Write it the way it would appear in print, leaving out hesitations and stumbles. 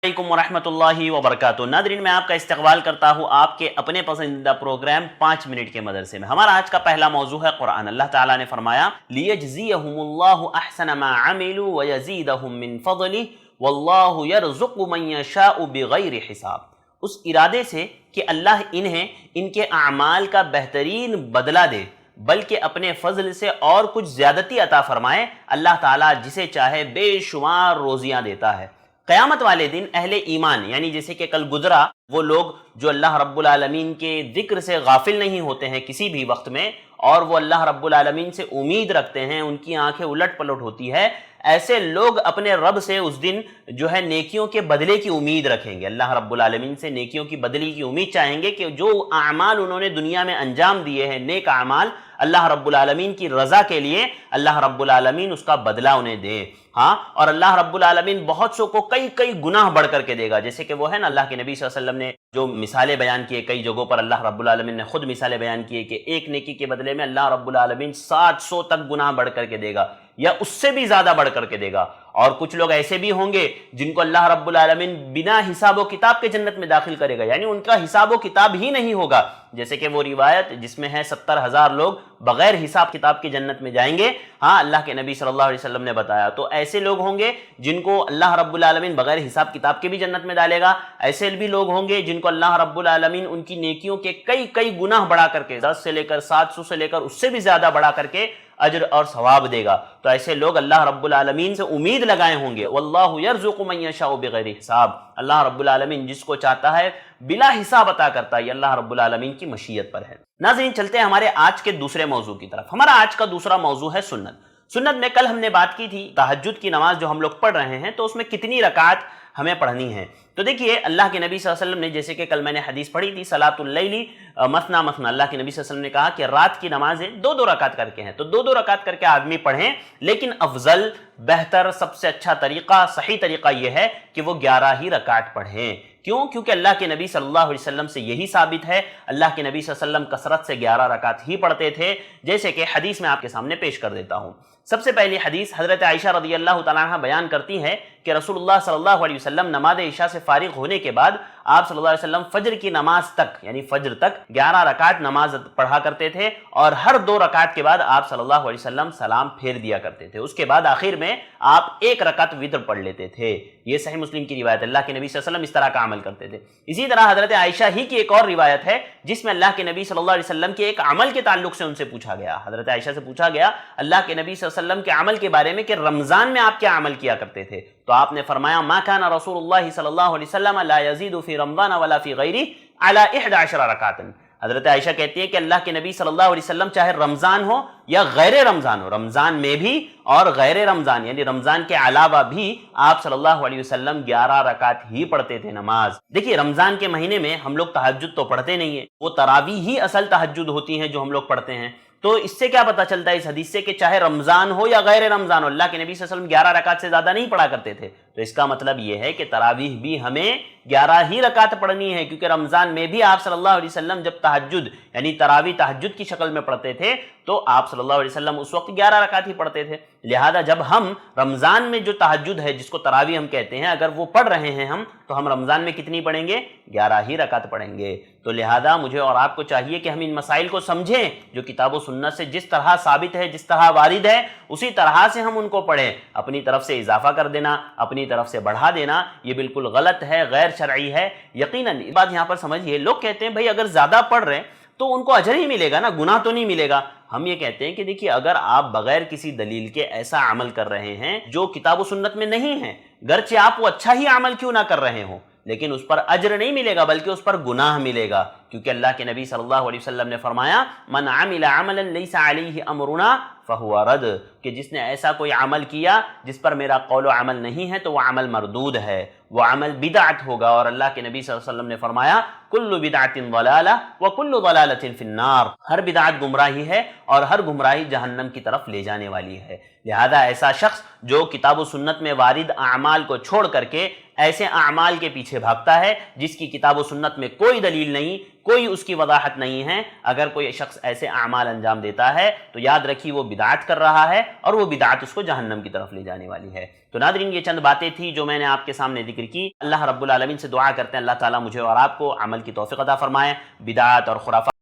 वालेकुम वरहमतुल्लाहि वबरकातुहू। नाज़रीन, मैं आपका इस्तकबाल करता हूँ आपके अपने पसंदीदा प्रोग्राम 5 मिनट के मदरसे में। हमारा आज का पहला मौजू है कुरान। अल्लाह ताला ने फरमाया लियजज़ियहुमुल्लाहु अहसन मा अमिलू व यज़ीदहुम मिन फ़ज़लिही वल्लाहु यरज़ुक़ु मन यशाअ बिग़ैरि हिसाब। उस इरादे से कि अल्लाह इन्हें इनके अमाल का बेहतरीन बदला दे, बल्कि अपने फजल से और कुछ ज्यादती अता फरमाए। अल्लाह ताला जिसे चाहे बेशुमार रोजियां देता है। क़यामत वाले दिन अहले ईमान, यानी जैसे कि कल गुजरा, वो लोग जो अल्लाह रब्बुल आलमीन के जिक्र से गाफिल नहीं होते हैं किसी भी वक्त में, और वो अल्लाह रब्बुल आलमीन से उम्मीद रखते हैं, उनकी आंखें उलट पलट होती है, ऐसे लोग अपने रब से उस दिन जो है नेकियों के बदले की उम्मीद रखेंगे। अल्लाह रब्बुल आलमीन से नेकियों की बदली की उम्मीद चाहेंगे कि जो आमाल उन्होंने दुनिया में अंजाम दिए हैं, नेक आमाल, अल्लाह रब्बुल आलमीन की रज़ा के लिए अल्लाह रब्बुल आलमीन उसका बदला उन्हें दे। हाँ, और अल्लाह रब्बुल आलमीन बहुत सो को कई कई गुनाह बढ़ करके देगा। जैसे कि वो है ना, अल्लाह के नबी सल्लल्लाहु अलैहि वसल्लम ने जो मिसालें बयान की, कई जगहों पर अल्लाह रब्बुल आलमीन ने खुद मिसालें बयान की कि एक नेकी के बदले में अल्लाह रब्बुल आलमीन 700 तक गुनाह बढ़ करके देगा या उससे भी ज्यादा बढ़ करके देगा। और कुछ लोग ऐसे भी होंगे जिनको अल्लाह रब्बुल आलमीन बिना हिसाब किताब के जन्नत में दाखिल करेगा, यानी उनका हिसाब किताब ही नहीं होगा। जैसे कि वो रिवायत जिसमें है 70,000 लोग बगैर हिसाब किताब के जन्नत में जाएंगे। हाँ, अल्लाह के नबी सल्लल्लाहु अलैहि वसल्लम ने बताया। तो ऐसे लोग होंगे जिनको अल्लाह रब्बुल आलमीन बगैर हिसाब किताब के भी जन्नत में डालेगा। ऐसे भी लोग होंगे जिनको अल्लाह रब्बुल आलमीन उनकी नेकियों के कई कई गुनाह बढ़ा करके 10 से लेकर 700 से लेकर उससे भी ज्यादा बढ़ा करके अजर और सवाब देगा। तो ऐसे लोग अल्लाह रब्बुल आलमीन से उम्मीद लगाए होंगे। वल्लाहु यरज़ुक़ु मन यशाअ बिग़ैरि हिसाब। अल्लाह रब्बुल आलमीन जिसको चाहता है बिला हिसाब अता करता है। ये अल्लाह रब्बुल आलमीन की मशीयत पर है। नाज़रीन, चलते हैं हमारे आज के दूसरे मौजू की तरफ। हमारा आज का दूसरा मौजू है सुन्नत। सुन्नत में कल हमने बात की थी तहज्जुद की नमाज जो हम लोग पढ़ रहे हैं, तो उसमें कितनी रकात हमें पढ़नी है। तो देखिए, अल्लाह के नबी सल्लल्लाहु अलैहि वसल्लम ने, जैसे कि कल मैंने हदीस पढ़ी थी, सलातुल लैली मसना मसना, अल्लाह के नबी सल्लल्लाहु अलैहि वसल्लम ने कहा कि रात की नमाजें 2-2 रकात करके हैं, तो 2-2 रकात करके आदमी पढ़ें। लेकिन अफजल, बेहतर, सबसे अच्छा तरीका, सही तरीका यह है कि वो 11 ही रकात पढ़ें। क्यों? क्योंकि अल्लाह के नबी सल्लल्लाहु अलैहि वसल्लम से यही साबित है। अल्लाह के नबी सल्लल्लाहु अलैहि वसल्लम कसरत से 11 रकात ही पढ़ते थे, जैसे कि हदीस में आपके सामने पेश कर देता हूं। सबसे पहली हदीस हजरत आयशा रज़ी अल्लाह तआला अन्हा बयान करती है कि रसूलुल्लाह सल्लल्लाहु अलैहि वसल्लम नमाज इशा से फारिग होने के बाद आप सल्लल्लाहु अलैहि वसल्लम फजर की नमाज तक, यानी फजर तक 11 रकात नमाज पढ़ा करते थे, और हर 2 रकात के बाद आप सल्लल्लाहु अलैहि वसल्लम सलाम फेर दिया करते थे। उसके बाद आखिर में आप 1 रकात वितर पढ़ लेते थे। ये सही मुस्लिम की रिवायत। अल्लाह के नबी सल्लल्लाहु अलैहि वसल्लम इस तरह का अमल करते थे। इसी तरह हजरत आयशा ही की एक और रिवायत है जिसमें अल्लाह के नबी सल्लल्लाहु अलैहि वसल्लम के एक अमल के ताल्लुक से उनसे पूछा गया। हजरत आयशा से पूछा गया अल्लाह के नबी सल्लल्लाहु अलैहि वसल्लम के अमल के बारे में कि रमजान में आप क्या अमल किया करते थे। तो आपने फरमाया मा काना रसूलुल्लाह सल्लल्लाहु अलैहि वसल्लम ला यज़ीदु फी रमज़ान वला फी गैरी अला 11 रकातन। हजरत आयशा कहती है कि अल्लाह के नबी सल्लल्लाहु अलैहि वसल्लम चाहे रमजान हो या गैर रमजान हो, रमजान में भी और गैर रमजान यानी रमजान के अलावा भी आप सल्लल्लाहु अलैहि वसल्लम 11 रकात ही पढ़ते थे नमाज। देखिए, रमजान के महीने में हम लोग तहज्जुद तो पढ़ते नहीं है, वो तरावी ही असल तहज्जुद होती है जो हम लोग पढ़ते हैं। तो इससे क्या पता चलता है इस हदीस से कि चाहे रमजान हो या गैर रमजान हो, अल्लाह के नबी सल्लल्लाहु अलैहि वसल्लम 11 रकात से ज्यादा नहीं पढ़ा करते थे। तो इसका मतलब यह है कि तरावीह भी हमें 11 ही रकात पढ़नी है, क्योंकि रमजान में भी आप सल्लल्लाहु अलैहि वसल्लम जब तहज्जुद यानी तरावी तहज्जुद की शक्ल में पढ़ते थे तो आप सल्लल्लाहु अलैहि वसल्लम उस वक्त 11 रकात ही पढ़ते थे। लिहाजा जब हम रमजान में जो तहज्जुद है जिसको तरावी हम कहते हैं, अगर वो पढ़ रहे हैं हम, तो हम रमजान में कितनी पढ़ेंगे? 11 ही रकात पढ़ेंगे। तो लिहाजा मुझे और आपको चाहिए कि हम इन मसाइल को समझें जो किताब व सुन्नत से जिस तरह साबित है, जिस तरह वारिद है, उसी तरह से हम उनको पढ़ें। अपनी तरफ से इजाफा कर देना, अपनी तरफ से बढ़ा देना, ये बिल्कुल गलत है, गैर शरई है। यकीनन इस बात यहाँ पर समझिए, लोग कहते हैं भाई अगर ज्यादा पढ़ रहे हैं तो उनको अजर ही मिलेगा ना, गुनाह तो नहीं मिलेगा। हम ये कहते हैं कि देखिए, अगर आप बगैर किसी दलील के ऐसा अमल कर रहे हैं जो किताब व सुन्नत में नहीं है, गर्चे आप वो अच्छा ही अमल क्यों ना कर रहे हो, लेकिन उस पर अजर नहीं मिलेगा बल्कि उस पर गुनाह मिलेगा। क्योंकि अल्लाह के नबी सल्लल्लाहु अलैहि वसल्लम ने फरमाया मन आमिला अमलन लैसा अलैहि अमरुना फहुवा रद, कि जिसने ऐसा कोई अमल किया जिस पर मेरा कौल अमल नहीं है तो वह अमल मरदूद है, वह अमल बिदअत होगा। और अल्लाह के नबी सल्लल्लाहु अलैहि वसल्लम ने फरमाया कुल्लु बिदअतिन दलाला व कुल्लु दलालतिन फिन्नार, हर बिदअत गुमराही है और हर गुमराही जहन्नम की तरफ ले जाने वाली है। लिहाजा ऐसा शख्स जो किताब व सुन्नत में वारिद अमाल को छोड़ करके ایسے اعمال کے پیچھے بھاگتا ہے جس کی کتاب و سنت میں کوئی دلیل نہیں، کوئی اس کی وضاحت نہیں ہے، اگر کوئی شخص ایسے اعمال انجام دیتا ہے تو یاد رکھیے وہ بدعت کر رہا ہے، اور وہ بدعت اس کو جہنم کی طرف لے جانے والی ہے۔ تو ناظرین، یہ چند باتیں تھی جو میں نے آپ کے سامنے ذکر کی۔ اللہ رب العالمین سے دعا کرتے ہیں اللہ تعالیٰ مجھے اور آپ کو عمل کی توفیق عطا فرمائے، بدعت اور خرافات